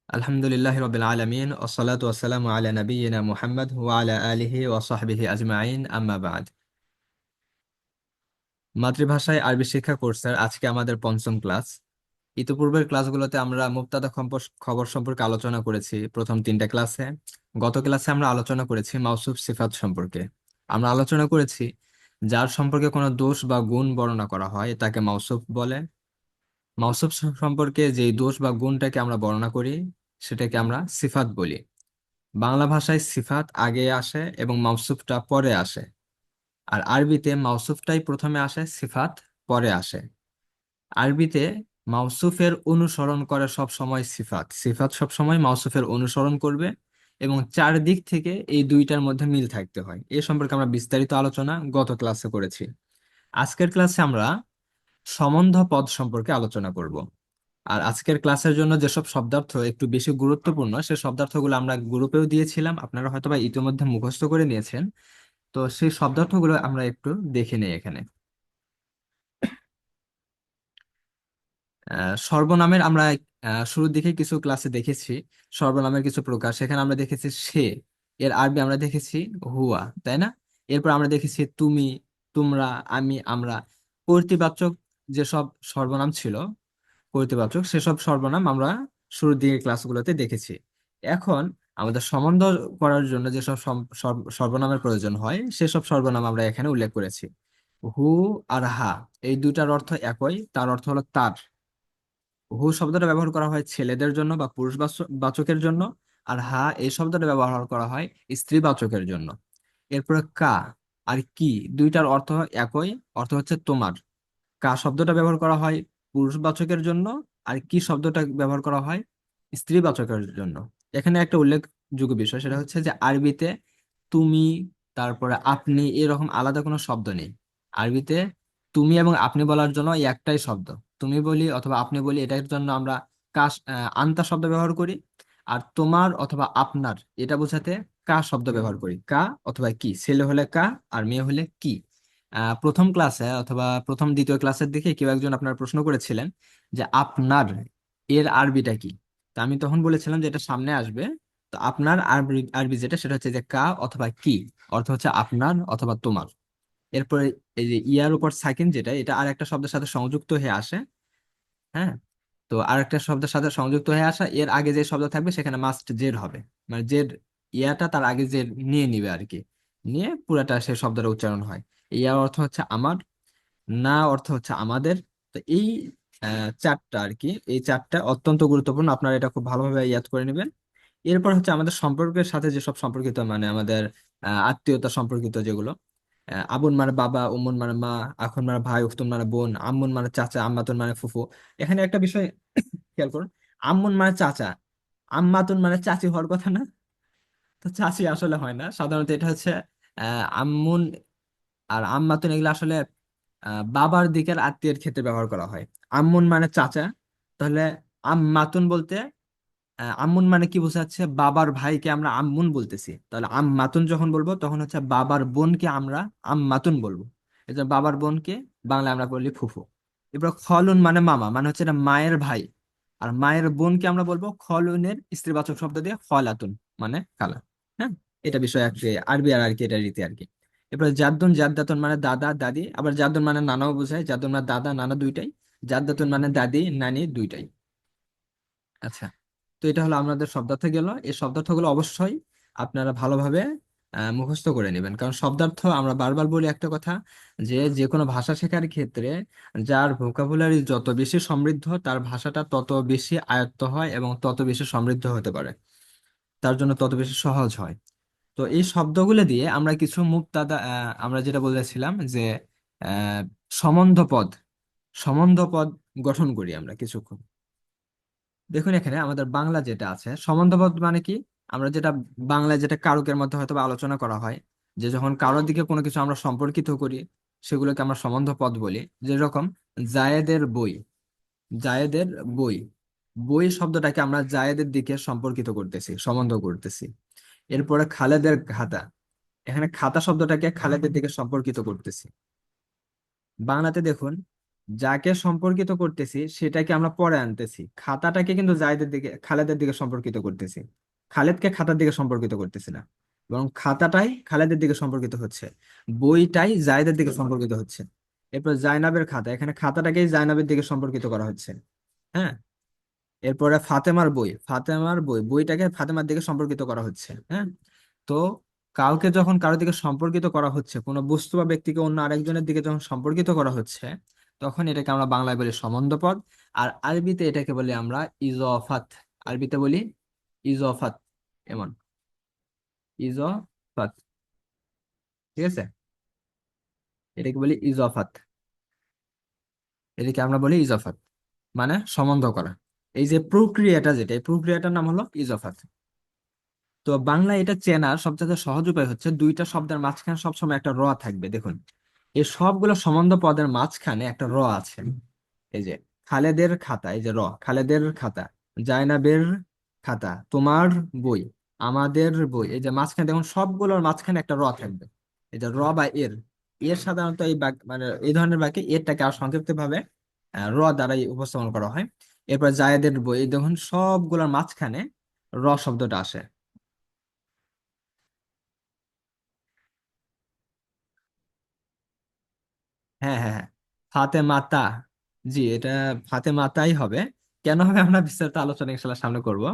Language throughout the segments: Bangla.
আলহামদুলিল্লাহ রবিল আলমিন ওসলাত ওসালামু আলা নবিয়িনা মুহাম্মদ ওয়া আলা আলিহি ওয়া সাহবিহি আজমাইন আম্মা বাদ। মাতৃভাষায় আরবি শিক্ষা কোর্সের আজকে আমাদের পঞ্চম ক্লাস। ইতিপূর্বের ক্লাসগুলোতে আমরা মুবতাদা খবর সম্পর্কে আলোচনা করেছি প্রথম তিনটা ক্লাসে। গত ক্লাসে আমরা আলোচনা করেছি মাউসুফ সিফাত সম্পর্কে। আমরা আলোচনা করেছি যার সম্পর্কে কোনো দোষ বা গুণ বর্ণনা করা হয় তাকে মাউসুফ বলে। মাউসুফ সম্পর্কে যেই দোষ বা গুণটাকে আমরা বর্ণনা করি সেটাকে আমরা সিফাত বলি। বাংলা ভাষায় সিফাত আগে আসে এবং মাউসুফটা পরে আসে, আর আরবিতে মাউসুফটাই প্রথমে আসে, সিফাত পরে আসে। আরবিতে মাউসুফের অনুসরণ করে সব সময় সিফাত, সিফাত সব সময় মাউসুফের অনুসরণ করবে এবং চারদিক থেকে এই দুইটার মধ্যে মিল থাকতে হয়। এ সম্পর্কে আমরা বিস্তারিত আলোচনা গত ক্লাসে করেছি। আজকের ক্লাসে আমরা সম্বন্ধ পদ সম্পর্কে আলোচনা করব। আর আজকের ক্লাসের জন্য যেসব শব্দার্থ একটু বেশি গুরুত্বপূর্ণ সে শব্দার্থগুলো আমরা গ্রুপেও দিয়েছিলাম, আপনারা হয়তোবা ইতিমধ্যে মুখস্থ করে নিয়েছেন। তো সেই শব্দার্থগুলো আমরা একটু দেখে নেই এখানে। সর্বনামের আমরা শুরুর দিকে কিছু ক্লাসে দেখেছি সর্বনামের কিছু প্রকার। সেখানে আমরা দেখেছি সে, এর আরবি আমরা দেখেছি হুয়া, তাই না? এরপর আমরা দেখেছি তুমি, তোমরা, আমি, আমরা। কর্তৃবাচক যেসব সর্বনাম ছিল, কর্তৃবাচক সেসব সর্বনাম আমরা শুরুর দিকে ক্লাসগুলোতে দেখেছি। এখন আমাদের সম্বন্ধ করার জন্য যেসব সর্বনামের প্রয়োজন হয় সেসব সর্বনাম আমরা এখানে উল্লেখ করেছি। হু আর হা এই দুটার অর্থ একই, তার অর্থ হলো তার। হু শব্দটা ব্যবহার করা হয় ছেলেদের জন্য বা পুরুষ বাচকের জন্য, আর হা এই শব্দটা ব্যবহার করা হয় স্ত্রী বাচকের জন্য। এরপরে কা আর কি দুইটার অর্থ একই, অর্থ হচ্ছে তোমার। কা শব্দটা ব্যবহার করা হয় পুরুষবাচকের জন্য, আর কি শব্দটা ব্যবহার করা হয় স্ত্রীবাচকের জন্য। এখানে একটা উল্লেখযোগ্য বিষয় সেটা হচ্ছে যে আরবিতে তুমি, তারপরে আপনি এরকম আলাদা কোনো শব্দ নেই। আরবিতে তুমি এবং আপনি বলার জন্য এই একটাই শব্দ। তুমি বলি অথবা আপনি বলি এটার জন্য আমরা আনতা শব্দ ব্যবহার করি। আর তোমার অথবা আপনার এটা বোঝাতে কা শব্দ ব্যবহার করি, কা অথবা কি। ছেলে হলে কা আর মেয়ে হলে কি। প্রথম ক্লাসে অথবা প্রথম দ্বিতীয় ক্লাসের দিকে কেউ একজন আপনার প্রশ্ন করেছিলেন যে আপনার এর আরবিটা কি। তা আমি তখন বলেছিলাম যে এটা সামনে আসবে। তো আপনার আরবি আরবি যেটা সেটা হচ্ছে যে কা অথবা কি, অর্থ হচ্ছে আপনার অথবা তোমার। এরপরে এই যে ইয়ার উপর সাকিন যেটা, এটা আর একটা শব্দের সাথে সংযুক্ত হয়ে আসে। হ্যাঁ, তো আরেকটা শব্দের সাথে সংযুক্ত হয়ে আসা, এর আগে যে শব্দ থাকবে সেখানে মাস্ট জেড হবে। মানে জেড ইয়াটা তার আগে জেড নিয়ে নিবে আর কি, নিয়ে পুরাটা সেই শব্দটা উচ্চারণ হয়। ইয়ার অর্থ হচ্ছে আমার, না অর্থ হচ্ছে আমাদের। তো এই চারটা আর কি, এই চারটা অত্যন্ত গুরুত্বপূর্ণ, আপনারা এটা খুব ভালোভাবে ইয়াদ করে নেবেন। এরপর হচ্ছে আমাদের সম্পর্কের সাথে যেসব সম্পর্কিত, মানে আমাদের আত্মীয়তা সম্পর্কিত যেগুলো, আবুন মানে বাবা, উম্মুন মানে মা, আখুন মানে ভাই, উখতুন মানে বোন, আম্মুন মানে চাচা, আম্মাতুন মানে ফুফু। এখানে একটা বিষয় খেয়াল করুন, আম্মুন মানে চাচা, আম্মাতুন মানে চাচি হওয়ার কথা না? তো চাচি আসলে হয় না সাধারণত, এটা হচ্ছে আম্মুন আর আম্মাতুন এগুলো আসলে বাবার দিকের আত্মীয়ের ক্ষেত্রে ব্যবহার করা হয়। আম্মুন মানে চাচা, তাহলে আম্মাতুন বলতে আম্মুন মানে কি বোঝাচ্ছে, বাবার ভাইকে আমরা আম্মুন বলতেছি, তাহলে আম্মাতুন যখন বলবো তখন হচ্ছে বাবার বোনকে আমরা আম্মাতুন বলবো। এই যে বাবার বোনকে বাংলা আমরা বলি ফুফু। এবার খলুন মানে মামা, মানে হচ্ছে এটা মায়ের ভাই, আর মায়ের বোনকে আমরা বলবো খলুনের স্ত্রীবাচক শব্দ দিয়ে খলাতুন, মানে খালা। হ্যাঁ, এটা বিষয় আর কি, আরবি আর কি এটা রীতি আর কি। এরপর জাদ্দুন জাদ্দাতুন মানে দাদা দাদি, আবার জাদ্দুন মানে নানাও বোঝায়, জাদ্দুন মানে দাদা নানা দুইটাই, জাদ্দাতুন মানে দাদি নানি দুইটাই। আচ্ছা, তো এটা হলো আমাদের শব্দার্থ গেল। এই শব্দার্থগুলো অবশ্যই আপনারা ভালোভাবে মুখস্থ করে নেবেন, কারণ শব্দার্থ আমরা বারবার বলি একটা কথা, যে যে কোনো ভাষা শেখার ক্ষেত্রে যার ভোকাবুলারি যত বেশি সমৃদ্ধ তার ভাষাটা তত বেশি আয়ত্ত হয় এবং তত বেশি সমৃদ্ধ হতে পারে, তার জন্য তত বেশি সহজ হয়। তো এই শব্দগুলো দিয়ে আমরা কিছু মুক্তাদা, আমরা যেটা বলেছিলাম যে আহ সম্বন্ধ পদ, সম্বন্ধ পদ গঠন করি আমরা কিছুক্ষণ। দেখুন এখানে আমাদের বাংলা যেটা আছে সম্বন্ধবোধ মানে কি, আমরা যেটা বাংলায় যেটা কারকের মধ্যে হয়তো বা আলোচনা করা হয়, যে যখন কারোর দিকে কোনো কিছু আমরা সম্পর্কিত করি সেগুলোকে আমরা সম্বন্ধ পদ বলি। যেরকম জায়েদের বই, জায়েদের বই, বই শব্দটাকে আমরা জায়েদের দিকে সম্পর্কিত করতেছি, সম্বন্ধ করতেছি। এরপরে খালেদের খাতা, এখানে খাতা শব্দটাকে খালেদের দিকে সম্পর্কিত করতেছি। বাংলাতে দেখুন যাকে সম্পর্কিত করতেছি সেটাকে আমরা পরে আনতেছি, খাতাটাকে কিন্তু জায়দের দিকে খালেদের দিকে সম্পর্কিত করতেছি। খালেদকে খাতার দিকে সম্পর্কিত করতেছি না, বরং খাতাটাই খালেদের দিকে সম্পর্কিত হচ্ছে, বইটাই জায়দের দিকে সম্পর্কিত হচ্ছে। এরপর জাইনাবের খাতা, এখানে খাতাটাকেই জাইনাবের দিকে সম্পর্কিত করা হচ্ছে। হ্যাঁ। এরপরে ফাতেমার বই, ফাতেমার বই, বইটাকে ফাতেমার দিকে সম্পর্কিত করা হচ্ছে। হ্যাঁ। তো কাউকে যখন কারোর দিকে সম্পর্কিত করা হচ্ছে, কোনো বস্তু বা ব্যক্তিকে অন্য আরেকজনের দিকে যখন সম্পর্কিত করা হচ্ছে, তখন এটাকে আমরা বাংলায় বলি সম্বন্ধপদ। আর আরবিতে এটাকে বলি আমরা ইজফাত। আরবিতে বলি ইজফাত। এমন ইজফাত। ঠিক আছে, এটাকে বলি ইজফাত। এটাকে আমরা বলি ইজফাত, মানে সম্বন্ধ করা। এই যে প্রক্রিয়াটা, যেটা এই প্রক্রিয়াটার নাম হলো ইজফাত। তো বাংলায় এটা চেনার সবচেয়ে সহজ উপায় হচ্ছে দুইটা শব্দের মাঝখানে সবসময় একটা র থাকবে। দেখুন, এই সবগুলো সম্বন্ধ পদের মাঝখানে একটা র আছে। এই যে খালেদের খাতা, এই যে র, খালেদের খাতা, জায়নাবের খাতা, তোমার বই, আমাদের বই, এই যে মাঝখানে দেখুন সবগুলোর মাঝখানে একটা র থাকবে। এই যে র বা এর, এর সাধারণত এই মানে এই ধরনের বাক্যে এরটাকে আর সংক্ষিপ্ত ভাবে র দ্বারাই উপস্থাপন করা হয়। এরপর জায়েদের বই, এই দেখুন সবগুলোর মাঝখানে র শব্দটা আসে। হ্যাঁ, হ্যাঁ, হ্যাঁ। ফাতে মাতা। জি, এটা ফাতে মাতাই হবে। কেন হবে আমরা বিস্তারিত আলোচনা ইনশাল্লাহ সামনে করব।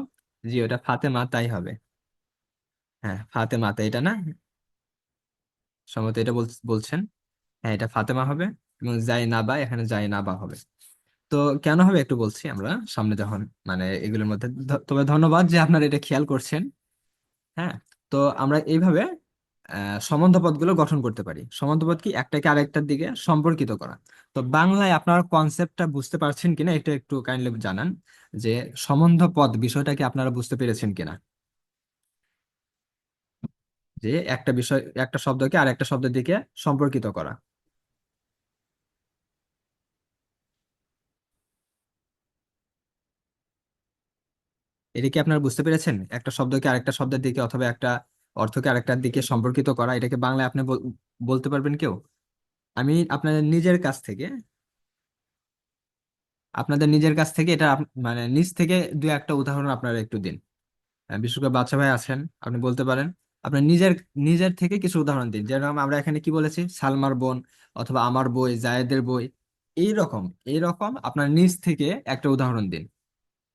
জি, ওটা ফাতে মাতাই হবে। হ্যাঁ, ফাতে মাতা এটা না, সম্ভবত এটা বলছেন। হ্যাঁ, এটা ফাতেমা হবে। এবং জাইনাবা, এখানে জাইনাবা হবে। তো কেন হবে একটু বলছি আমরা সামনে যখন, মানে এগুলোর মধ্যে তবে ধন্যবাদ যে আপনারা এটা খেয়াল করছেন। হ্যাঁ। তো আমরা এইভাবে সম্বন্ধ পদগুলো গঠন করতে পারি। সম্বন্ধ পদ কি, একটাকে আরেকটার দিকে সম্পর্কিত করা। তো বাংলায় আপনার কনসেপ্টটা বুঝতে পারছেন কিনা এটা একটু কাইন্ডলি জানান, যে সম্বন্ধ পদ বিষয়টাকে আপনারা বুঝতে পেরেছেন কিনা। যে একটা বিষয়, একটা শব্দকে আরেকটা শব্দের দিকে সম্পর্কিত করা। এটা কি আপনারা বুঝতে পেরেছেন, একটা শব্দকে আরেকটা শব্দের দিকে অথবা একটা অর্থকে আরেকটার দিকে সম্পর্কিত করা, এটাকে বাংলায় আপনি বলতে পারবেন কেউ? আমি আপনাদের নিজের কাছ থেকে, এটা মানে নিজ থেকে দুই একটা উদাহরণ আপনারা একটু দিন। বিশেষ করে বাচ্চা ভাই আছেন, আপনি বলতে পারেন। আপনার নিজের নিজের থেকে কিছু উদাহরণ দিন, যেরকম আমরা এখানে কি বলেছি, সালমার বোন, অথবা আমার বই, জায়েদের বই। এইরকম এইরকম আপনার নিজ থেকে একটা উদাহরণ দিন।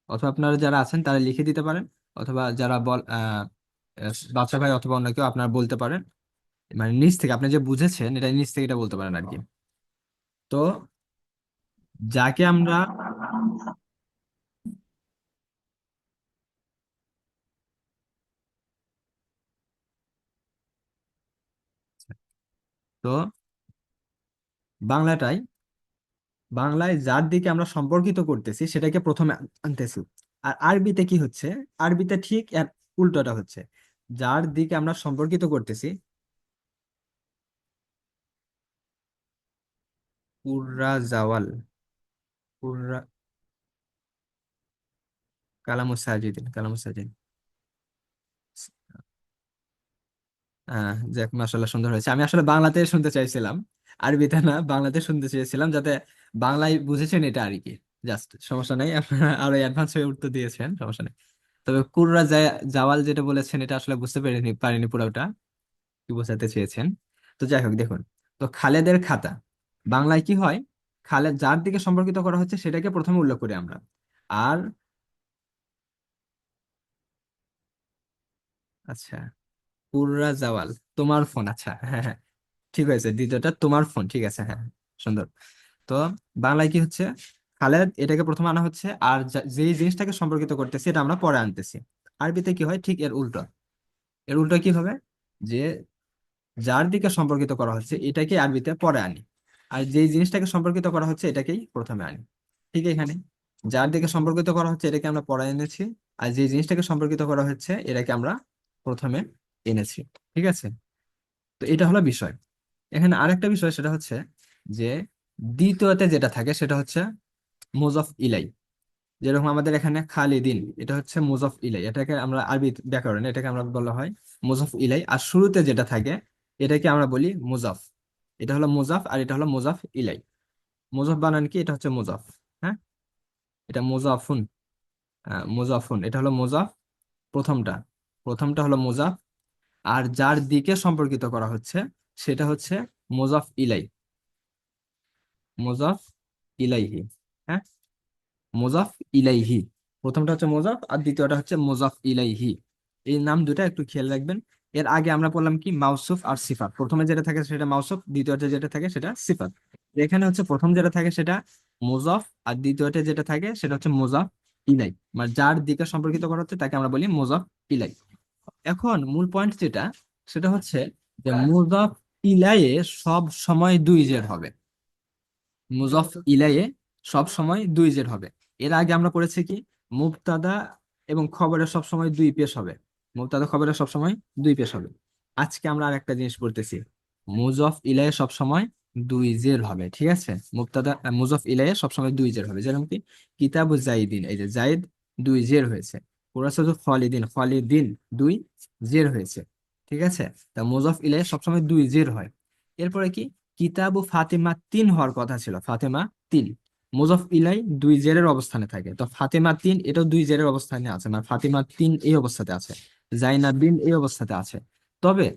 অথবা আপনারা যারা আছেন তারা লিখে দিতে পারেন, অথবা যারা বাচ্চা ভাই অথবা অন্য কেউ আপনারা বলতে পারেন। মানে নিজ থেকে আপনি যে বুঝেছেন এটা নিজ থেকে এটা বলতে পারেন আর কি। তো যাকে আমরা, তো বাংলাটাই, বাংলায় যার দিকে আমরা সম্পর্কিত করতেছি সেটাকে প্রথমে আনতেছি। আর আরবিতে কি হচ্ছে, আরবিতে ঠিক এর উল্টোটা হচ্ছে। যার দিকে আমরা সম্পর্কিত করতেছি, কুর্রা জাওয়াল, কুর্রা, কালামুসাজিদিন, কালামুসাজিদ। যাক, মাশাআল্লাহ, সুন্দর হয়েছে। আমি আসলে বাংলাতে শুনতে চাইছিলাম, আরবিতে না, বাংলাতে শুনতে চেয়েছিলাম, যাতে বাংলায় বুঝেছেন এটা আর কি। জাস্ট সমস্যা নাই, আপনারা আরো অ্যাডভান্স হয়ে উত্তর দিয়েছেন, সমস্যা নেই। তবে জাওয়াল যেটা বলেছেন এটা আসলে বুঝতে পারিনি পুরোটা কি বোঝাতে চেয়েছেন। তো যাই হোক, দেখুন, তো খালেদের খাতা, বাংলায় কি হয়, খালেদ যার দিকে সম্পর্কিত করা হচ্ছে সেটাকে প্রথমে উল্লেখ করি আমরা। আর আচ্ছা, কুর্রা জাওয়াল, তোমার ফোন, আচ্ছা, হ্যাঁ, হ্যাঁ, ঠিক হয়েছে, দ্বিতীয়টা তোমার ফোন, ঠিক আছে, হ্যাঁ, সুন্দর। তো বাংলায় কি হচ্ছে, খালেদ এটাকে প্রথমে আনা হচ্ছে, আর যেই জিনিসটাকে সম্পর্কিত করতেছি এটা আমরা পরে আনতেছি। আরবিতে কি হয়, ঠিক এর উল্টো। এর উল্টো কি হবে, যে যার দিকে সম্পর্কিত করা হচ্ছে এটাকে আরবিতে পরে আনি, আর যেই জিনিসটাকে সম্পর্কিত করা হচ্ছে এটাকেই প্রথমে আনি। ঠিক এখানে যার দিকে সম্পর্কিত করা হচ্ছে এটাকে আমরা পরে এনেছি, আর যে জিনিসটাকে সম্পর্কিত করা হচ্ছে এটাকে আমরা প্রথমে এনেছি। ঠিক আছে। তো এটা হলো বিষয়। এখানে আরেকটা বিষয়, সেটা হচ্ছে যে দ্বিতীয়তে যেটা থাকে সেটা হচ্ছে মুজফ ইলাই। যেরকম আমাদের এখানে খালিদিন, এটা হচ্ছে মুজফ ইলাই, এটাকে আমরা আরবি ব্যাকরণে এটাকে আমরা বলা হয় মুজফ ইলাই। আর শুরুতে যেটা থাকে এটাকে আমরা বলি মুজাফ। এটা হলো মুজাফ আর এটা হলো মুজাফ ইলাই। মুজফ বানান কি, এটা হচ্ছে মুজফ। হ্যাঁ, এটা মুজাফুন। মুজাফুন, এটা হলো মুজাফ। প্রথমটা প্রথমটা হলো মুজাফ। আর যার দিকে সম্পর্কিত করা হচ্ছে সেটা হচ্ছে মুজাফ ইলাই। মুজাফ ইলাইহি। হ্যাঁ, মুজাফ ইলাইহি। প্রথমটা হচ্ছে মুজাফ আর দ্বিতীয়টা হচ্ছে মুজাফ ইলাইহি। এই নাম দুটা একটু খেয়াল রাখবেন। এর আগে আমরা বললাম কি মাউসুফ আর সিফাত, প্রথমে যেটা থাকে সেটা মাউসুফ, দ্বিতীয়তে যেটা থাকে সেটা সিফাত। এখানে হচ্ছে প্রথম যেটা থাকে সেটা মুজাফ, আর দ্বিতীয়তে যেটা থাকে সেটা হচ্ছে মুজাফ ইলাই। মানে যার দিকে সম্পর্কিত করা হচ্ছে তাকে আমরা বলি মুজাফ ইলাই। এখন মূল পয়েন্ট যেটা, সেটা হচ্ছে যে মুজাফ ইলাইয়ে সব সময় দুই জের হবে। মুজফ ইলাইয়ে সব সময় দুই জের হবে। এর আগে আমরা পড়েছি কি মুবতাদা এবং খবরের সব সময় দুই পেশ হবে। মুবতাদা খবরের সব সময় দুই পেশ হবে। আজকে আমরা আর একটা জিনিস পড়তেছি, মুজফ ইলাইয়ে সব সময় দুই জের হবে। ঠিক আছে, মুজফ ইলাইয়ে সব সময় দুই জের হবে। যেরকম কি কিতাবু জাইদিন, এই যে জাইদ দুই জের হয়েছে। কুরাসাতু খালিদিন, খালিদিন দুই জের হয়েছে। ঠিক আছে, তা মুজফ ইলাইয়ে সবসময় দুই জের হয়। এরপরে কি কিতাবু ফাতেমা তিন হওয়ার কথা ছিল, ফাতেমা তিন। মুজফ ইলাই দুই জেরের অবস্থানে থাকে, তো ফাতেমা তিন এটাও দুই জেরের অবস্থানে আছে, মানে ফাতেমা তিন এই অবস্থাতে আছে। জাইনাব বিন এই অবস্থাতে আছে। তবে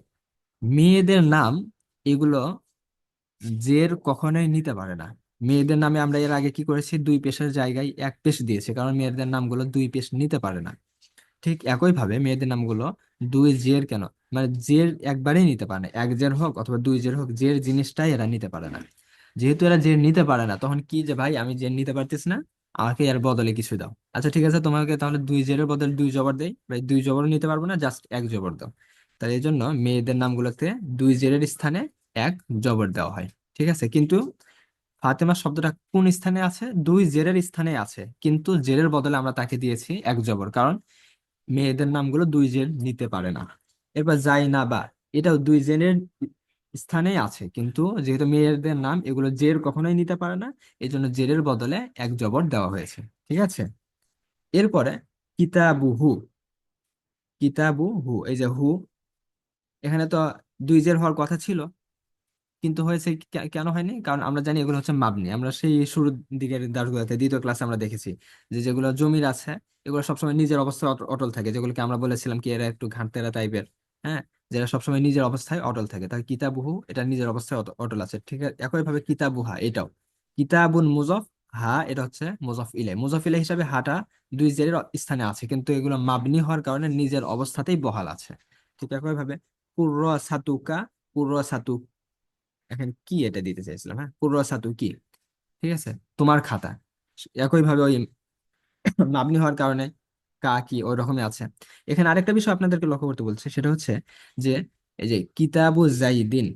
মেয়েদের নাম এগুলো জের কখনোই নিতে পারে না। মেয়েদের নামে আমরা এর আগে কি করেছি, দুই পেশের জায়গায় এক পেশ দিয়েছি, কারণ মেয়েদের নামগুলো দুই পেশ নিতে পারে না। ঠিক একই ভাবে মেয়েদের নামগুলো দুই জের কেন, মানে জের একবারেই নিতে পারে না, এক জের হোক অথবা দুই জের হোক, জের জিনিসটাই এরা নিতে পারে না। যেহেতু এরা জের নিতে পারে না, তখন কি যে ভাই আমি জের নিতে পারতেছি না, আমাকে এর বদলে কিছু দাও। আচ্ছা ঠিক আছে, তোমাকে তাহলে দুই জেরের বদলে দুই জবর দেই, ভাই দুই জবর নিতে পারবো না, জাস্ট এক জবর দাও। তাই এই জন্য মেয়েদের নামগুলোতে দুই জেরের স্থানে এক জবর দেওয়া হয়। ঠিক আছে, কিন্তু ফাতেমা শব্দটা কোন স্থানে আছে, দুই জেরের স্থানে আছে, কিন্তু জেরের বদলে আমরা তাকে দিয়েছি এক জবর, কারণ মেয়েদের নামগুলো দুই জের নিতে পারে না। এরপর জাইনাবা, এটাও দুই জেনের স্থানেই আছে, কিন্তু যেহেতু মেয়েদের নাম এগুলো জের কখনোই নিতে পারে না, এই জন্য জেরের বদলে এক জবর দেওয়া হয়েছে। ঠিক আছে, এরপরে কিতাবুহু। কিতাবুহু, এই যে হু, এখানে তো দুই জের হওয়ার কথা ছিল, কিন্তু হয়েছে কেন হয়নি, কারণ আমরা জানি এগুলো হচ্ছে মাবনি। আমরা সেই শুরুর দিকের দাসগুলোতে দ্বিতীয় ক্লাসে আমরা দেখেছি যে যেগুলো জমির আছে এগুলো সবসময় নিজের অবস্থায় অটল থাকে, যেগুলোকে আমরা বলেছিলাম কি এরা একটু ঘাটতেরা টাইপের। হ্যাঁ, যেটা সবসময় নিজের অবস্থায় অটল থাকে, তাই কিতাবুহু এটা নিজের অবস্থায় অটল আছে। ঠিক আছে, একই ভাবে কিতাবুহা এটাও কিতাবুন মুজফ, হা এটা হচ্ছে মুজফ ইলাই। মুজফ ইলাই হিসাবে হাটা দুই জেরের স্থানে আছে, কিন্তু এগুলো মাবনি হওয়ার কারণে নিজের অবস্থাতেই বহাল আছে। ঠিক একই ভাবে কুর্রা সাতুকা, কুর্রা সাতু, এখন কি এটা দিতে চাইছিলাম, হ্যাঁ কুররাসাতু কি। ঠিক আছে, তোমার খাতা। একই ভাবে ওই মাবনি হওয়ার কারণে কা কি ওই রকমই আছে। এখানে আরেকটা বিষয় আপনাদেরকে লক্ষ্য করতে বলছে, সেটা হচ্ছে যে এই যে কিতাবু জাইদিন,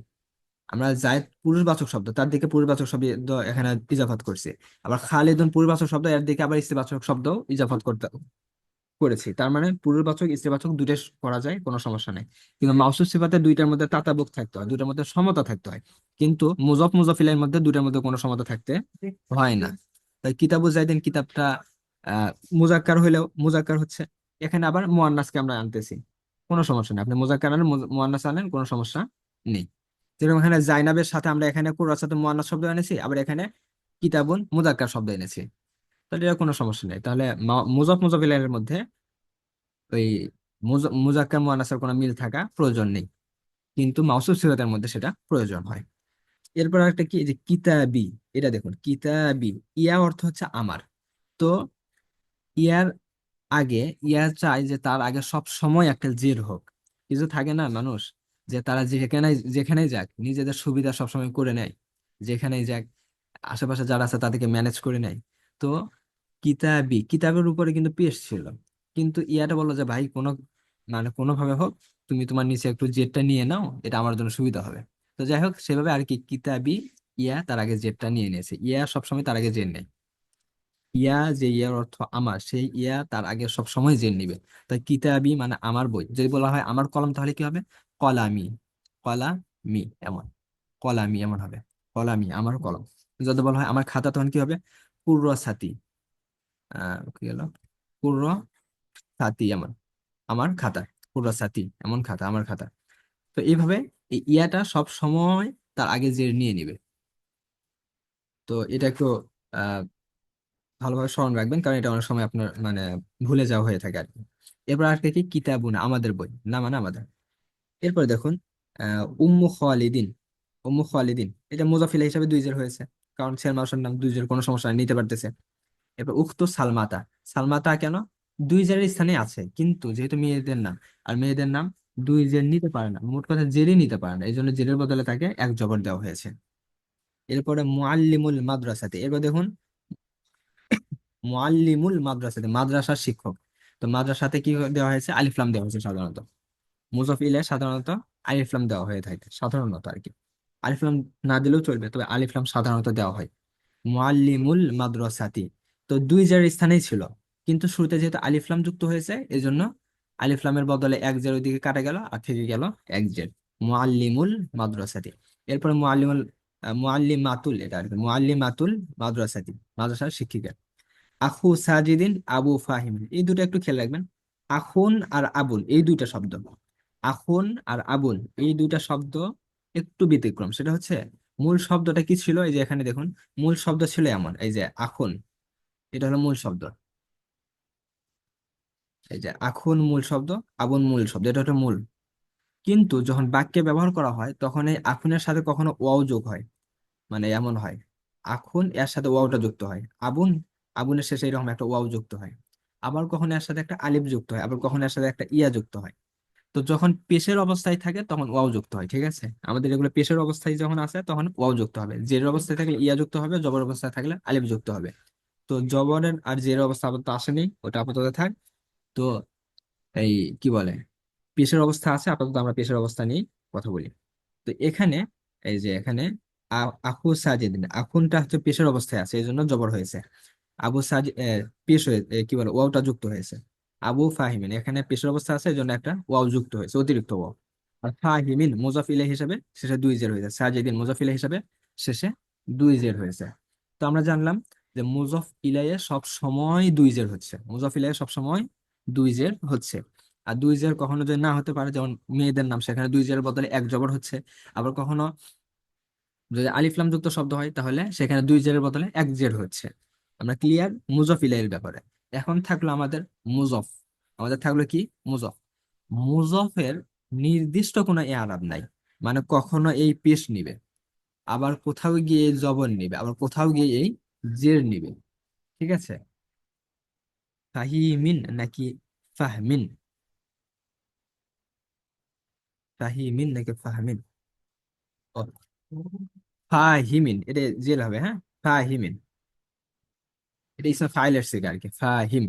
আমরা জায়দ পুরুষবাচক শব্দ, তার দিকে পুরুষবাচক শব্দ এখানে ইজাফাত করছি। আবার খালিদুন পুরুষবাচক শব্দ, এর দিকে আবার স্ত্রীবাচক শব্দ ইজাফাত করতে করেছি। তার মানে পুরুষবাচক স্ত্রীবাচক দুইটা করা যায়, কোনো সমস্যা নেই। কিন্তু মাউসুফ সিফাতে দুইটার মধ্যে তাতাবুক থাকতে হয়, দুইটার মধ্যে সমতা থাকতে হয়। কিন্তু মুজফ মুজফিলের মধ্যে দুইটার মধ্যে কোনো সমতা থাকতে হয় না। তাই কিতাবু জাইদিন কিতাবটা আহ মুজাক্কার হইলেও মুজাক্কার হচ্ছে। এখানে আবার মুয়ান্নাসকে আমরা আনতেছি, কোনো সমস্যা নেই, আপনি মুজাক্কার আনেন মুয়ান্নাস আনেন, কোনো সমস্যা নেই। যেরকম এখানে জাইনাবের সাথে আমরা এখানে কুরার সাথে মুয়ান্নাস শব্দ এনেছি, আবার এখানে কিতাবুন মুজাক্কার শব্দ এনেছি, তাহলে এটা কোনো সমস্যা নেই। তাহলে মুজফ মুজফিলের মধ্যে ওই মুজাক্কার মুয়ান্নাসের কোনো মিল থাকা প্রয়োজন নেই, কিন্তু মাউসুফ সিফাতের মধ্যে সেটা প্রয়োজন হয়। এরপর একটা কি, এই যে কিতাবি, এটা দেখুন কিতাবি, ইয়া অর্থ হচ্ছে আমার। তো ইয়ার আগে, ইয়া চাই যে তার আগে সব সময় একটা জের হোক। কিছু থাকে না মানুষ, যে তারা যেখানে যেখানেই যাক নিজেদের সুবিধা সবসময় করে নেয়, যেখানেই যাক আশেপাশে যারা আছে তাদেরকে ম্যানেজ করে নেয়। তো কিতাবি, কিতাবের উপরে কিন্তু পেশ ছিল, কিন্তু ইয়াটা বললো যে ভাই কোনো, মানে কোনোভাবে হোক তুমি তোমার নিচে একটু জেডটা নিয়ে নাও, এটা আমার জন্য সুবিধা হবে। তো যাই হোক সেভাবে আর কি কিতাবি, ইয়া তার আগে জেডটা নিয়ে নিয়েছে, ইয়া সবসময় তার আগে জেড নেয়। ইয়া, যে ইয়ার অর্থ আমার, সেই ইয়া তার আগে সব সময় জেনে নিবে। তাই কিতাবি মানে আমার বই, যদি বলা হয় আমার কলম তাহলে কি হবে, কলামি। কলামি এমন, কলামি এমন হবে, কলামি আমার কলম। যদি বলা হয় আমার খাতা তখন কি হবে, কুর্রসাতি। কি হলো, কুর্রসাতি এমন, আমার খাতা, কুর্রসাতি এমন খাতা, আমার খাতা। তো এইভাবে এই ইয়াটা সব সময় তার আগে জের নিয়ে নিবে। তো এটা একটু আহ ভালোভাবে স্মরণ রাখবেন, কারণ এটা অনেক সময় আপনার মানে ভুলে যাওয়া হয়ে থাকে আর কি। এরপর আর কি, কিতাবুনা আমাদের বই, না মানে আমাদের। এরপর দেখুন উম্মু খালিদিন। উম্মু খালিদিন এটা মুজাফিলা হিসাবে দুই জের হয়েছে, কারণ ছেলে মানুষের নাম দুই জের কোনো সমস্যা নেই, নিতে পারতেছে। এরপর উক্ত সালমাতা। সালমাতা কেন দুই জের স্থানে আছে, কিন্তু যেহেতু মেয়েদের নাম, আর মেয়েদের নাম দুই জের নিতে পারে না, মোট কথা জেরই নিতে পারে না, এই জন্য জেরের বদলে তাকে এক জবর দেওয়া হয়েছে। এরপরে মুআল্লিমুল মাদ্রাসাতে, এরপর দেখুন মুআল্লিমুল মাদ্রাসাতে মাদ্রাসার শিক্ষক। তো মাদ্রাসাতে কি দেওয়া হয়েছে, আলিফ লাম দেওয়া হয়েছে সাধারণত। মুজফ ইলাইহি সাধারণত আলিফ লাম দেওয়া হয়ে থাকে সাধারণত আর কি। আলিফ লাম না দিলেও চলবে, তবে আলিফ লাম সাধারণত দেওয়া হয়। মুআল্লিমুল মাদ্রাসাতি, তো দুই জের স্থানেই ছিল, কিন্তু শুরুতে যেহেতু আলিফ লাম যুক্ত হয়েছে এই জন্য আলিফ লামের বদলে এক জের ওইদিকে কাটা গেল, আর থেকে গেল এক জের। মুআল্লিমুল মাদ্রাসাতি। এরপরে মুআল্লিমাতুল, এটা আর কি মুআল্লিমাতুল মাদ্রাসাতি, মাদ্রাসার শিক্ষিকা। আখু সাজিদিন আবু ফাহিম, এই দুটো একটু খেয়াল রাখবেন। আখুন আর আবুল এই দুইটা শব্দ, আখুন আর আবুল এই দুইটা শব্দ একটু ব্যতিক্রম। সেটা হচ্ছে মূল শব্দটা কি ছিল, এই যে এখানে দেখুন মূল শব্দ ছিল এমন, এই যে আখুন, এটা হলো মূল শব্দ। এই যে আখুন মূল শব্দ, আবুন মূল শব্দ, এটা হলো মূল। কিন্তু যখন বাক্যে ব্যবহার করা হয় তখন এই আখুনের সাথে কখনো ওয়াও যোগ হয়, মানে এমন হয় আখুন এর সাথে ওয়াওটা যুক্ত হয়, আবুন, আবুনের শেষে এরকম একটা ওয়াও যুক্ত হয়। আবার কখনো এর সাথে একটা আলিফ যুক্ত হয়, আবার কখনো এর সাথে একটা ইয়া যুক্ত হয়। তো যখন পেশের অবস্থায় থাকে তখন ওয়াও যুক্ত হয়, ঠিক আছে। আমাদের এগুলো পেশের অবস্থায় যখন আছে তখন ওয়াও যুক্ত হবে, জের অবস্থায় থাকলে ইয়া যুক্ত হবে, জবর অবস্থায় থাকলে আলিফ যুক্ত হবে। তো জবরের আর জের অবস্থা আপাতত আসেনি, ওটা আপাতত থাক। তো এই কি বলে, পেশের অবস্থা আছে, আপাতত আমরা পেশের অবস্থা নিয়ে কথা বলি। তো এখানে এই যে এখানে আখু সাজিদিন, আখুনটা হচ্ছে পেশের অবস্থায় আছে এই জন্য জবর হয়েছে। আবু সাজ পেশ হয়ে কি বলে ওয়াওটা যুক্ত হয়েছে। আবু ফাহিমিন এখানে পেশের অবস্থা আছে এই জন্য একটা ওয়াও যুক্ত হয়েছে, অতিরিক্ত ওয়াও। আর ফাহিমিন মুজাফ ইলাইহি হিসেবে শেষে দুই জের হয়েছে, সাজিদিন মুজাফ ইলাইহি হিসেবে শেষে দুই জের হয়েছে। তো আমরা জানলাম যে মুজাফ ইলাইহি সব সময় দুই জের হচ্ছে, মুজাফ ইলাইহি সব সময় দুই জের হচ্ছে। আর দুই জের কখনো যদি না হতে পারে, যেমন মেয়েদের নাম, সেখানে দুই জের বদলে এক জবর হচ্ছে। আবার কখনো যদি আলিফ লাম যুক্ত শব্দ হয় তাহলে সেখানে দুই জেরের বদলে এক জের হচ্ছে। আমরা ক্লিয়ার মুজফ ইলাইহির ব্যাপারে। এখন থাকলো আমাদের মুজফ, আমাদের থাকলো কি মুজফ। মুজফের নির্দিষ্ট কোনো ইআরাব নাই, মানে কখনো এই পেশ নিবে, আবার কোথাও গিয়ে এই জবর নিবে, আবার কোথাও গিয়ে এই জের নিবে, ঠিক আছে। ফাহিমিন নাকি ফাহমিন, ফাহিমিন নাকি ফাহমিন? ও, ফাহিমিন এটা জের হবে, হ্যাঁ। ফাহিমিন এটা ইসমে ফাইলের সিগা আর কি, ফাহিম।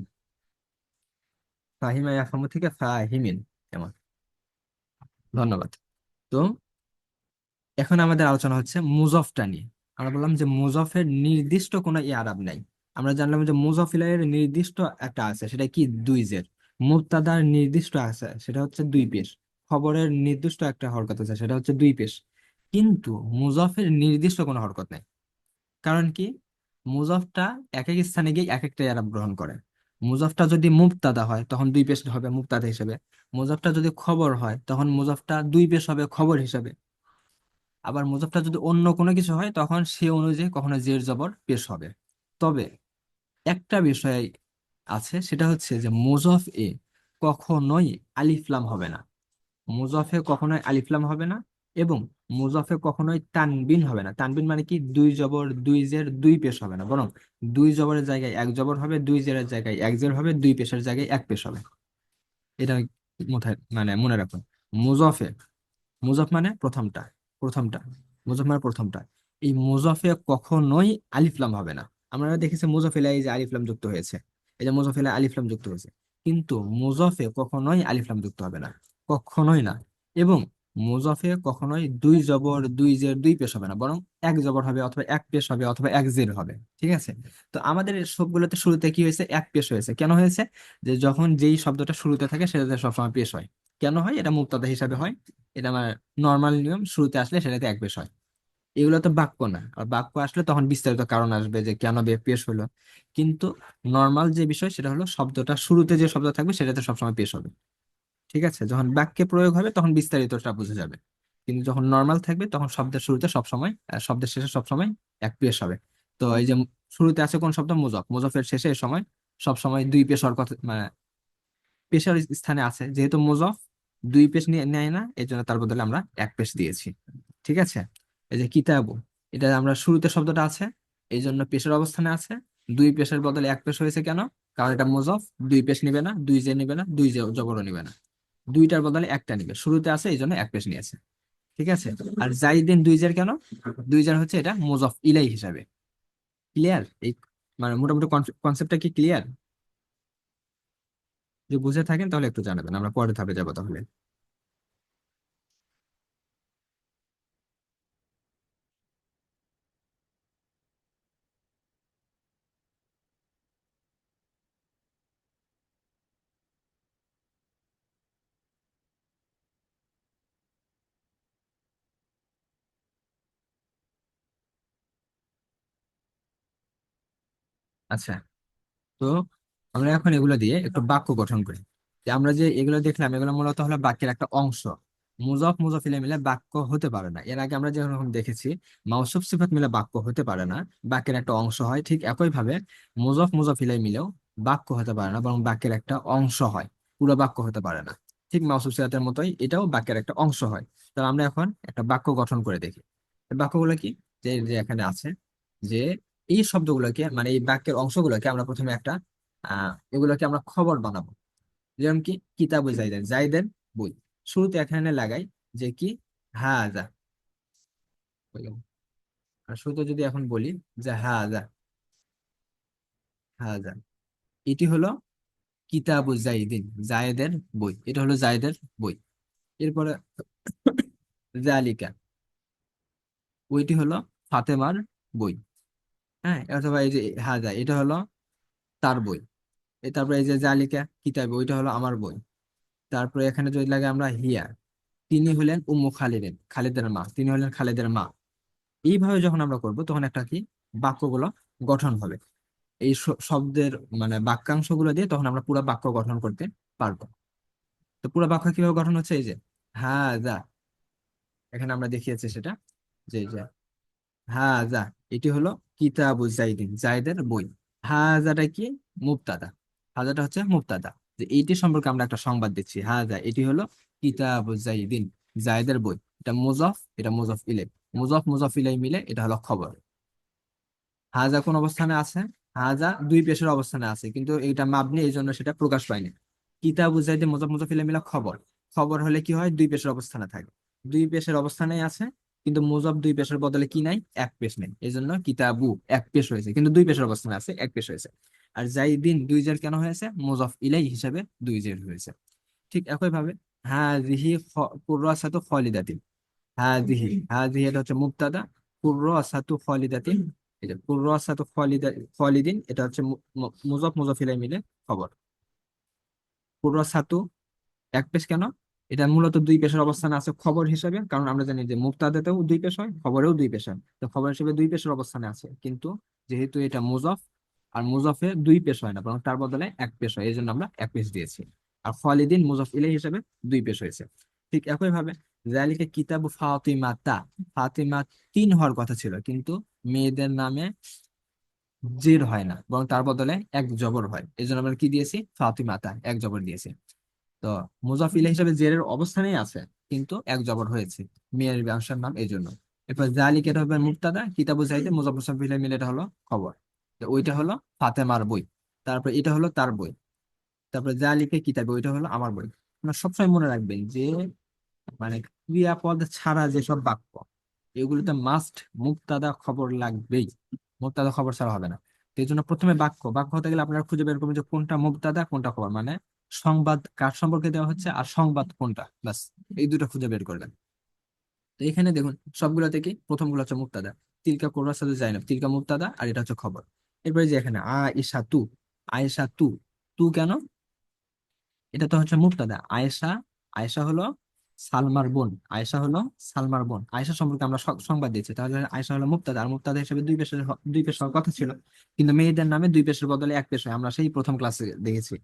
ফাহিমা ইয়াফহামু থেকে ফাহিমিন, কেমন? ধন্যবাদ। তো এখন আমাদের আলোচনা হচ্ছে মুজফটা নিয়ে। আমরা বললাম যে মুজফের নির্দিষ্ট কোনো ইয়ারাব নাই। আমরা জানলাম যে মুজফিলের নির্দিষ্ট একটা আছে, সেটা কি দুই জের। মুবতাদার নির্দিষ্ট আছে, সেটা হচ্ছে দুই পেশ। খবরের নির্দিষ্ট একটা হরকত আছে, সেটা হচ্ছে দুই পেশ। কিন্তু মুজফের নির্দিষ্ট কোনো হরকত নাই। কারণ কি, মুজফটা এক এক স্থানে গিয়ে এক একটা ইয়ারাব গ্রহণ করে। মুজফটা যদি মুবতাদা হয় তখন দুই পেশ হবে মুবতাদা হিসেবে। মুজফটা যদি খবর হয় তখন মুজফটা দুই পেশ হবে খবর হিসেবে। আবার মুজফটা যদি অন্য কোনো কিছু হয় তখন সে অনুযায়ী কখনো জের জবর পেশ হবে। তবে একটা বিষয় আছে, সেটা হচ্ছে যে মুজফ এ কখনোই আলিফ লাম হবে না। মুজফে কখনোই আলিফ লাম হবে না, এবং মুজফে কখনোই তানবিন হবে না। তানবিন মানে কি, দুই জবর দুই জের দুই পেশ হবে না, বরং দুই জবরের জায়গায় এক জবর হবে, দুই জেরের জায়গায় এক জের হবে, দুই পেশের জায়গায় এক পেশ হবে। এটা মাথায় মানে মনে রাখুন। মুজফে, মুজফ মানে প্রথমটা, প্রথমটা, মুজফ মানে প্রথমটা, এই মুজফে কখনোই আলিফলাম হবে না। আমরা দেখেছি মুজফিলা এই যে আলিফলাম যুক্ত হয়েছে, এই যে মুজফিলা আলিফলাম যুক্ত হয়েছে, কিন্তু মুজফে কখনোই আলিফলাম যুক্ত হবে না, কখনোই না। এবং মুজফে কখনোই দুই জবর দুই জের দুই পেশ হবে না, বরং এক জবর হবে অথবা এক পেশ হবে অথবা এক জের হবে, ঠিক আছে। তো আমাদের সবগুলোতে শুরুতে কি হয়েছে, এক পেশ হয়েছে। কেন হয়েছে? যে যখন যেই শব্দটা শুরুতে থাকে সেটাতে সবসময় পেশ হয়। কেন হয়? এটা মুক্তাদা হিসাবে হয়, এটা আমার নর্মাল নিয়ম, শুরুতে আসলে সেটাতে এক পেশ হয়। এগুলো তো বাক্য না, আর বাক্য আসলে তখন বিস্তারিত কারণ আসবে যে কেন পেশ হলো। কিন্তু নর্মাল যে বিষয় সেটা হলো শব্দটা শুরুতে যে শব্দ থাকবে সেটাতে সবসময় পেশ হবে, ঠিক আছে। যখন বাক্যে প্রয়োগ হবে তখন বিস্তারিতটা বোঝা যাবে। কিন্তু যখন নর্মাল থাকবে তখন শব্দের শুরুতে সবসময়, শব্দের শেষে সবসময় এক পেশ হবে। তো এই যে শুরুতে আছে কোন শব্দ, মুজফ, মুজফের শেষে এই সময় সব সময় দুই পেশর কথা, মানে পেশার স্থানে আছে, যেহেতু মুজফ দুই পেশ নিয়ে নেয় না, এই জন্য তার বদলে আমরা এক পেশ দিয়েছি। ঠিক আছে। এই যে কিতাবু, এটা আমরা শুরুতে শব্দটা আছে, এই জন্য পেশের অবস্থানে আছে। দুই পেশের বদলে এক পেশ হয়েছে কেন? কারণ এটা মুজফ, দুই পেশ নিবে না, দুই জে নিবে না, দুই জে জবরও নিবে না, দুইটার বদলে একটা নিবে, শুরুতে আছে এই জন্য এক পেশ নিয়েছে। ঠিক আছে। আর জাইদিন দুই জের কেন? দুই জের হচ্ছে এটা মুজফ ইলাই হিসাবে। ক্লিয়ার? এই মানে মোটামুটি কনসেপ্টটা কি ক্লিয়ার? যদি বুঝে থাকেন তাহলে একটু জানাবেন, আমরা পরের ধাপে যাবো তাহলে। আচ্ছা, তো আমরা এখন এগুলো দিয়ে একটু বাক্য গঠন করি। যে আমরা যে এগুলো দেখলাম, এগুলো মূলত হলো বাক্যের একটা অংশ। মুজফ মুজফিলে মিলে বাক্য হতে পারে না। এর আগে আমরা যেরকম দেখেছি, মাউসুফ সিফাত মিলে বাক্য হতে পারে না, বাক্যের একটা অংশ হয়। ঠিক একই ভাবে মুজফ মুজফিলে মিলেও বাক্য হতে পারে না, বরং বাক্যের একটা অংশ হয়, পুরো বাক্য হতে পারে না। ঠিক মাউসুফ সিফাতের মতোই এটাও বাক্যের একটা অংশ হয়। তাহলে আমরা এখন একটা বাক্য গঠন করে দেখি। এই বাক্যগুলো কি, যে যে এখানে আছে, যে এই শব্দগুলোকে, মানে এই বাক্যের অংশগুলোকে আমরা প্রথমে একটা এগুলোকে আমরা খবর বানাবো। যেমন কি, কিতাবু জাইদের, জাইদের বই। শুরুতে এখানে লাগাই যে কি, হাজা, বললাম। আর শুরুতে যদি এখন বলি যে হাজা, হাজা, এটি হলো কিতাবু জাইদিন, জায়েদের বই, এটা হলো জায়েদের বই। এরপরে জালিকা, ওইটি হলো ফাতেমার বই। হ্যাঁ, অথবা এই যে হাজা, এটা হলো তার বই। তারপরে এই যে জালিকা কিতাব, ওইটা হলো আমার বই। তারপরে এখানে যদি লাগে আমরা হিয়া, তিনি হলেন উম্মু খালিদের, খালিদের মা, তিনি হলেন খালিদের মা। এইভাবে যখন আমরা করব তখন একটা কি, বাক্যগুলো গঠন হবে। এই শব্দের মানে বাক্যাংশগুলো দিয়ে তখন আমরা পুরো বাক্য গঠন করতে পারবো। তো পুরো বাক্য কিভাবে গঠন হচ্ছে, এই যে হাজা, এখানে আমরা দেখিয়েছি সেটা, যে এই যে হাজা, এটি হলো কিতাবু জাইদিন, জাইদের বই। হাজাটা কি, মুবতাদা, হাজাটা হচ্ছে মুবতাদা, যে এইটি সম্পর্কে আমরা একটা সংবাদ দিচ্ছি। হাজা, এটি হলো কিতাবু জাইদিন, জাইদের বই। এটা মুজফ, এটা মুজফ ইলাই, মুজফ মুজফ ইলাই মিলে এটা হলো খবর। হাজা কোন অবস্থানে আছে? হাজা দুই পেশের অবস্থানে আছে, কিন্তু এটা মাবনি, এই জন্য সেটা প্রকাশ পায়নি। কিতাবু জাইদিন মুজফ মুজফ ইলাই মিলে খবর। খবর হলে কি হয়, দুই পেশের অবস্থানে থাকে, দুই পেশের অবস্থানেই আছে। কিন্তু মুজফ দুই পেশের বদলে কি নাই, এক পেশ নেই, এই জন্য কিতাবু এক পেশ হয়েছে, কিন্তু দুই পেশের অবস্থানে আছে, এক পেশ হয়েছে। আর জাইদিন দুই জের কেন হয়েছে, মুজফ ইলাই হিসাবে দুই জের হয়েছে। ঠিক একই ভাবে হাযিহি কুররাসাতু খালিদাতিন, হাযিহি, হাযিহি এটা হচ্ছে মুবতাদা, কুররাসাতু খালিদাতিন, এই যে কুররাসাতু খালিদিন, এটা হচ্ছে মুজফ মুজফ ইলাই মিলে খবর। কুররাসাতু এক পেশ কেন? এটা মূলত দুই পেশের অবস্থানে আছে খবর হিসাবে, কারণ আমরা জানি যে মুবতাদাতেও দুই পেশ হয়, খবরেও দুই পেশ হয়। তো খবর হিসেবে দুই পেশের অবস্থানে আছে, কিন্তু যেহেতু এটা মুজফ, আর মুজফে দুই পেশ হয় না, বরং তার বদলে এক পেশ হয়, এই জন্য আমরা এক পেশ দিয়েছি। আর খালিদিন মুজফ ইলাই হিসাবে দুই পেশ হয়েছে। ঠিক একই ভাবে যালিকা কিতাবু ফাতিমাতা, ফাতিমা তিন হওয়ার কথা ছিল, কিন্তু মেয়েদের নামে জের হয় না, বরং তার বদলে এক জবর হয়, এই জন্য আমরা কি দিয়েছি, ফাতিমাতা, এক জবর দিয়েছি। তো মুজাফিলা হিসেবে জেরের অবস্থানেই আছে, কিন্তু এক জবর হয়েছে, মেয়ের ব্যবসার নাম, এই জন্য। এরপর জালিক, এটা হবে মুবতাদা, কিতাবু জাইদে মুজাফফিলা মিলে এটা হলো খবর। তো ওইটা হলো ফাতেমার বই। তারপর এটা হলো তার বই। তারপর জালিকে কিতাবে, ওইটা হলো আমার বই। আপনার সবসময় মনে রাখবেন যে মানে ক্রিয়াপদ ছাড়া যেসব বাক্য, এগুলোতে মাস্ট মুবতাদা খবর লাগবেই, মুবতাদা খবর ছাড়া হবে না। তো এই জন্য প্রথমে বাক্য, বাক্য হতে গেলে আপনারা খুঁজে বের করবেন যে কোনটা মুবতাদা কোনটা খবর, মানে সংবাদ কার সম্পর্কে দেওয়া হচ্ছে আর সংবাদ কোনটা, বাস এই দুটো খুঁজে বের করবেন। তো এখানে দেখুন সবগুলো থেকে প্রথম গুলো হচ্ছে মুবতাদা, তিলকা কোরআর সাথে জাইনাব, তিলকা মুবতাদা আর এটা হচ্ছে খবর। এরপরে যে এখানে আয়েশা তু, আয়েশা তু, তু কেন? এটা তো হচ্ছে মুবতাদা, আয়েশা, আয়েশা হলো সালমার বোন, আয়েশা হলো সালমার বোন, আয়েশা সম্পর্কে আমরা সংবাদ দিচ্ছি, তাহলে আয়েশা হলো মুবতাদা, আর মুবতাদা হিসেবে দুই পেশ হওয়ার কথা ছিল, কিন্তু মেয়েদের নামে দুই পেশের বদলে এক পেশ হয়, আমরা সেই প্রথম ক্লাসে দেখেছি।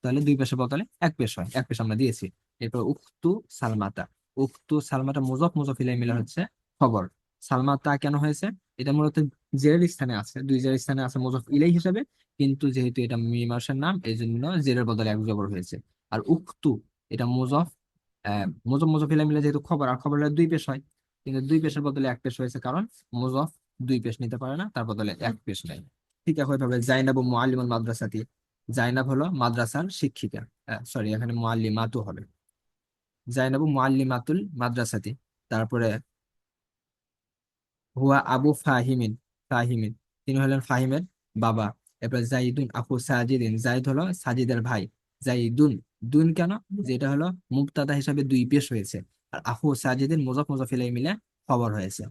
তাহলে দুই পেশের বদলে এক পেশ হয়, এক পেশ আমরা দিয়েছি। এরপর উক্তু সালমাতা, উক্তু সালমাতা মুজফ মুজফ ইলাইহি মিলে হচ্ছে খবর। সালমাতা কেন হয়েছে? এটা মূলত জেরের স্থানে আছে, দুই জেরের স্থানে আছে মুজাফ ইলাই হিসাবে, কিন্তু যেহেতু এটা মীমাংসার নাম এই জন্য জেরের বদলে এক জবর হয়েছে। আর উক্তু, এটা মুজাফ, মুজাফ মুজাফ ইলাই মিলে যেহেতু খবর, আর খবর হলে দুই পেশ হয়, কিন্তু দুই পেশের বদলে এক পেশ হয়েছে কারণ মুজাফ দুই পেশ নিতে পারে না, তার বদলে এক পেশ নেয়। ঠিক একইভাবে জাইনাব মুআল্লিমুল মাদ্রাসাতি, জাইনাব হলো মাদ্রাসার শিক্ষিকা, সরি এখানে মুআল্লিমাতু হবে, জাইনাবু মুআল্লিমাতুল মাদ্রাসাতি। তারপরে হুয়া আবু ফাহিমিন, ফাহিমিন তিনি হলেন ফাহিমের বাবা। এরপর জাইদুন আখু সাজিদিন, জাইদ হলো সাজিদের ভাই। জাইদুন, দুন কেন, যেটা হলো মুবতাদা হিসাবে দুই পেশ হয়েছে, আর আখু সাজিদিন মুজাফ মুজাফ ইলাইহি মিলে খবর হয়েছে,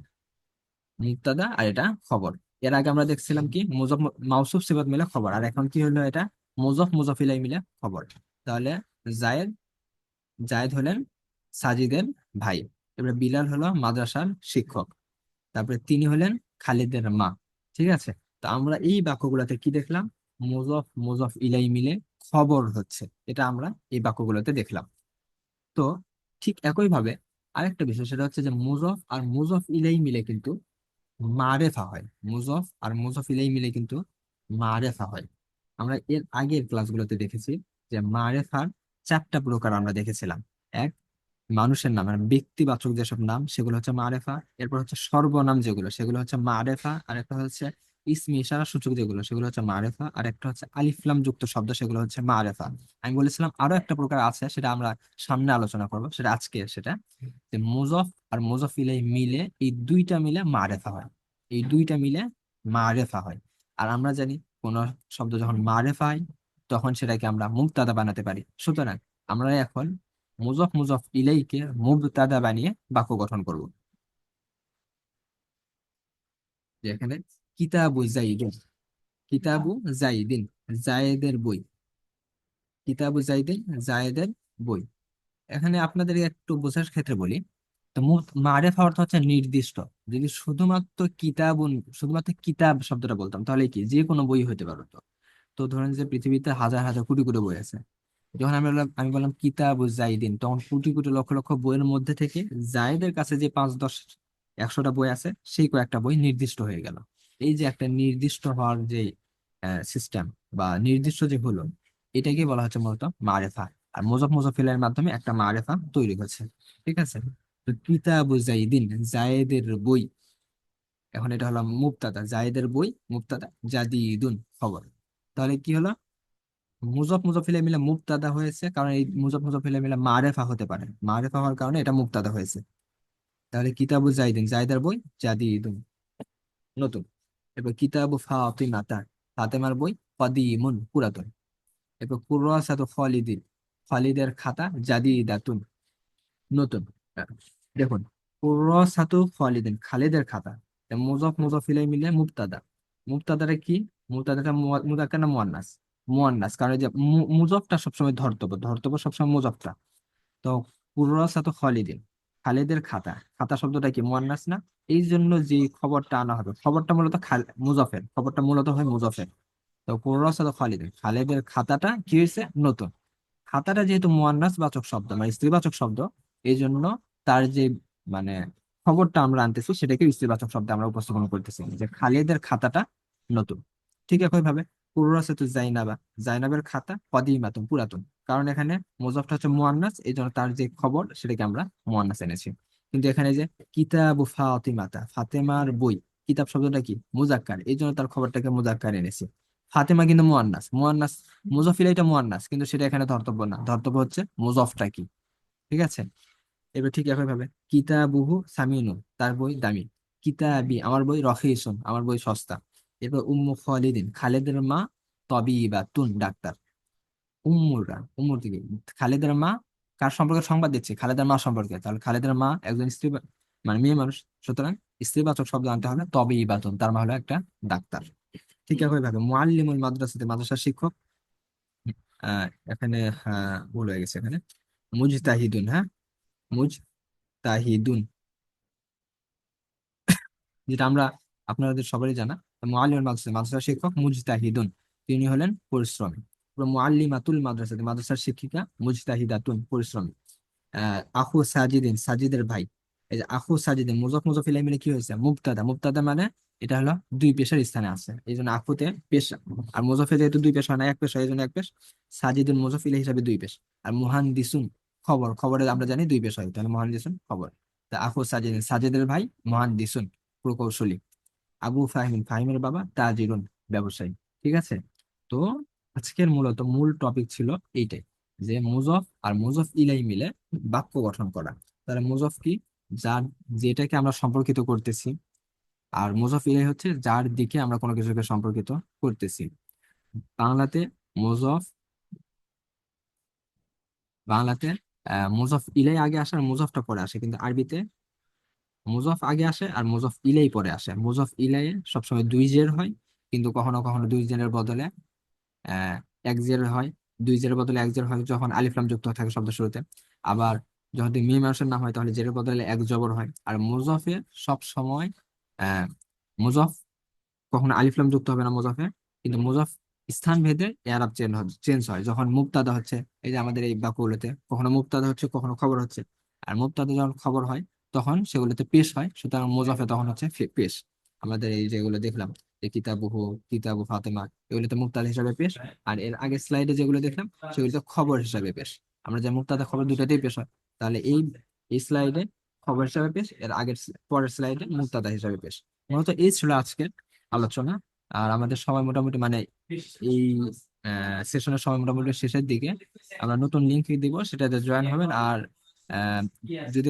মুবতাদা আর এটা খবর। এর আগে আমরা দেখছিলাম কি মুজাফ মাউসুফ সিফাত মিলে খবর, আর এখন কি হলো, এটা মুজাফ মুজাফ ইলাইহি মিলে খবর। তাহলে জায়েদ, জায়েদ হলেন সাজিদের ভাই। এবার বিলাল হলো মাদ্রাসার শিক্ষক। তারপরে তিনি হলেন খালিদের মা। ঠিক আছে, তো আমরা এই বাক্যগুলোতে কি দেখলাম, মুজফ মুজফ ইলাই মিলে খবর হচ্ছে, এটা আমরা এই বাক্যগুলোতে দেখলাম। তো ঠিক একই ভাবে আরেকটা বিষয়, সেটা হচ্ছে যে মুজফ আর মুজফ ইলাই মিলে কিন্তু মারেফা হয়, মুজফ আর মুজফ ইলাই মিলে কিন্তু মারেফা হয়। আমরা এর আগের ক্লাসগুলোতে দেখেছি যে মারেফার চারটা প্রকার আমরা দেখেছিলাম। এক, মানুষের নাম মানে ব্যক্তিবাচক যেসব নাম সেগুলো হচ্ছে মারেফা। এরপর হচ্ছে সর্বনাম যেগুলো সেগুলো হচ্ছে মারেফা। আর একটা হচ্ছে ইসমি ইশারা সূচক যেগুলো সেগুলো হচ্ছে মারেফা। আর একটা হচ্ছে আলিফলাম যুক্ত শব্দ, সেগুলো হচ্ছে মারেফা। আমি বলেছিলাম আরো একটা প্রকার আছে, সেটা আমরা সামনে আলোচনা করব, সেটা আজকে, সেটা যে মুজফ আর মুজফ ইলাইহি মিলে, এই দুইটা মিলে মারেফা হয়, এই দুইটা মিলে মারেফা হয়। আর আমরা জানি কোন শব্দ যখন মারেফা হয় তখন সেটাকে আমরা মুবতাদা বানাতে পারি। সুতরাং আমরা এখন মুজফ মুজফ ইলাইকে মুবতাদা বানিয়ে বাক্য গঠন করব। যে এখানে কিতাবু জাইদিন, কিতাবু জাইদিন, জায়েদের বই, কিতাবু জাইদিন জায়েদের বই। এখানে আপনাদের একটু বোঝার ক্ষেত্রে বলি, তো মারেফা অর্থ হচ্ছে নির্দিষ্ট। যদি শুধুমাত্র কিতাবুন, শুধুমাত্র কিতাব শব্দটা বলতাম তাহলে কি যে কোনো বই হতে পারতো। তো ধরেন যে পৃথিবীতে হাজার হাজার কোটি কোটি বই আছে, যখন আমি বললাম কিতাবু জাইদিন, তখন কোটি কোটি লক্ষ লক্ষ বইয়ের মধ্যে থেকে জায়েদের কাছে যে 5, 10, 100টা বই আছে, সেই কয়েকটা বই নির্দিষ্ট হয়ে গেল। এই যে একটা নির্দিষ্ট হওয়ার যে সিস্টেম বা নির্দিষ্ট যে হলো, এটাকে বলা হচ্ছে মূলত মারেফা। আর মুজফ মুজফিলের মাধ্যমে একটা মারেফা তৈরি হচ্ছে। ঠিক আছে, তো কিতাবু জাইদিন, জায়েদের বই, এখন এটা হলো মুবতাদা, জায়েদের বই মুবতাদা, জাদিদুন খবর। তাহলে কি হলো, মুজফ মুজফিলে মিলে মুবতাদা হয়েছে, কারণ এই মুজফ মুজফিলে মিলে মারেফা হতে পারে, মারেফা হওয়ার কারণে এটা মুবতাদা হয়েছে। তাহলে কিতাবু জাইদিন, জায়দার বই, জাদিদুন নতুন। এরপর কিতাবু ফাতিমাতা, ফাতেমার বই, কদিমুন পুরাতন। এরপর কুরাসাতু খালিদিন, খালিদের খাতা, জাদিদাতুন নতুন। আহ, দেখুন, কুরাসাতু খালিদিন খালিদের খাতা, মুজফ মুজফিলে মিলে মুবতাদা। মুবতাদাটা কি, মুবতাদাটা মুদাক্কার না মুয়ান্নাস, মুয়ান্নাস, কারণ এই যে মুজফটা সবসময় ধর্তব্য, ধর্তব্য সবসময় মুজফটা। তো কুরাসাতু খালিদিন, খালিদের খাতা, খাতা শব্দটা কি মুয়ান্নাস না, এই জন্য যে খবরটা আনা হবে, খবরটা মূলত মুজফের, খবরটা মূলত হয় মুজফের। তো কুরাসাতু খালিদিন, খালিদের খাতাটা কি হয়েছে নতুন। খাতাটা যেহেতু মুয়ান্নাস বাচক শব্দ মানে স্ত্রীবাচক শব্দ, এই জন্য তার যে মানে খবরটা আমরা আনতেছি সেটাকে স্ত্রীবাচক শব্দে আমরা উপস্থাপন করতেছি, যে খালিদের খাতাটা নতুন। ঠিক একই ভাবে কুরাসাতু জাইনাবা, জাইনাবের খাতা, কদিমাতুন পুরাতন, কারণ এখানে মুজাফটা হচ্ছে মুয়ান্নাস, এই জন্য তার যে খবর সেটাকে আমরা মুয়ান্নাস এনেছি। কিন্তু এখানে যে কিতাবু ফাতিমাতা, ফাতেমার বই, কিতাব শব্দটা কি মুজাক্কার, এই জন্য তার খবরটাকে মুজাক্কার এনেছি। ফাতেমা কিন্তু মুয়ান্নাস, মুয়ান্নাস মুজফিল এটা মুয়ান্নাস, কিন্তু সেটা এখানে ধর্তব্য না, ধর্তব্য হচ্ছে মুজফটা কি। ঠিক আছে, এবার ঠিক একই ভাবে কিতাবুহু সামিনুন, তার বই দামি। কিতাবি, আমার বই, রহিসুন, আমার বই সস্তা। এরপর উম্মু খালিদিন, খালেদের মা, তবিবাতুন ডাক্তার। উম্মুরা, উম্মুর দিকে খালেদের মা কার সম্পর্কে সংবাদ দিচ্ছে, খালেদের মা সম্পর্কে, তাহলে খালেদের মা একজন স্ত্রী মানে মেয়ে মানুষ, সুতরাং স্ত্রীবাচক শব্দ আনতে হবে, তবিবাতুন, তার মা হলো একটা ডাক্তার। ঠিক একই ভাবে মুআল্লিমুল মাদ্রাসাতে, মাদ্রাসার শিক্ষক। এখানে ভুল হয়ে গেছে, এখানে মুজতাহিদুন, হ্যাঁ মুজতাহিদুন, যেটা আমরা আপনাদের সবারই জানা। মুআল্লিমুল মাদ্রাসা, মাদ্রাসার শিক্ষক মুজতাহিদুন, তিনি হলেন পরিশ্রমী। মুআল্লিমাতুল মাদ্রাসাতে, মাদ্রাসার শিক্ষিকা মুজতাহিদাতুন পরিশ্রমী। আখু সাজিদিন, সাজিদের ভাই। এই যে আখু সাজিদিন, মুজফ মুজফ ইলাইহি মিলে কি হয়েছে মুবতাদা, মুবতাদা মানে এটা হলো দুই পেশের স্থানে আছে, এই জন্য আকুতে পেশ। আর মোজাফে যেহেতু দুই পেশ হয় না, এক পেশ হয়, এই জন্য এক পেশ। সাজিদুল মোজাফ ইলাইহি হিসাবে দুই পেশ। আর মুহান্দিসুন খবর, খবরে আমরা জানি দুই পেশ হয়, তাহলে মুহান্দিসুন খবর। তা আখু সাজিদ, সাজিদের ভাই মুহান্দিসুন প্রকৌশলী। আবু ফাহিম, ফাহিমের বাবা তাজিরুন ব্যবসায়ী। ঠিক আছে। তো আজকের মূলত মূল টপিক ছিল এইটাই, যে মুজফ আর মুজফ ইলাই মিলে বাক্য গঠন করা। তাহলে মুজফ কি? যার, যেটাকে আমরা সম্পর্কিত করতেছি। আর মুজফ ইলাই হচ্ছে যার দিকে আমরা কোনো কিছুকে সম্পর্কিত করতেছি। বাংলাতে মুজফ, বাংলাতে মুজফ ইলাই আগে আসে আর মুজফটা পরে আসে, কিন্তু আরবিতে মুজফ আগে আসে আর মুজফ ইলাই পরে আসে। মুজফ ইলাই সবসময় দুই জের হয়, কিন্তু কখনো কখনো দুই জেরের বদলে আহ এক জের হয়। দুই জেরের বদলে এক জের হয় যখন আলিফ লাম যুক্ত থাকে শব্দ শুরুতে। আবার যদি মিম অংশের নাম হয় তাহলে জেরের বদলে এক জবর হয়। আর মুজফে সব সময় আহ মুজফ কখনো আলিফ লাম যুক্ত হবে না মুজফে, কিন্তু মুজফ স্থান ভেদে এআরাব চেঞ্জ হয়। যখন মুবতাদা হচ্ছে, এই যে আমাদের এই বাক্যগুলোতে কখনো মুবতাদা হচ্ছে কখনো খবর হচ্ছে, আর মুবতাদা যখন খবর হয় তখন সেগুলোতে পেশ হয়, সুতরাং মুজফে তখন হচ্ছে পেশ। আমাদের এই যেগুলো দেখলাম, যে কিতাবুহু, কিতাবু ফাতেমা, এগুলোতে মুবতাদা হিসাবে পেশ। আর এর আগের স্লাইডে যেগুলো দেখলাম সেগুলোতে খবর হিসাবে পেশ। আমরা যে মুবতাদা খবর দুটাতেই পেশ হয়, তাহলে এই স্লাইডে খবর হিসাবে পেশ, এর আগের পরের স্লাইডে মুবতাদা হিসাবে পেশ। মূলত এই ছিল আজকের আলোচনা। আর আমাদের সময় মোটামুটি মানে এই সেশনের সময় মোটামুটি শেষের দিকে। আমরা নতুন লিঙ্ক দিব, সেটাতে জয়েন হবেন। আর যদি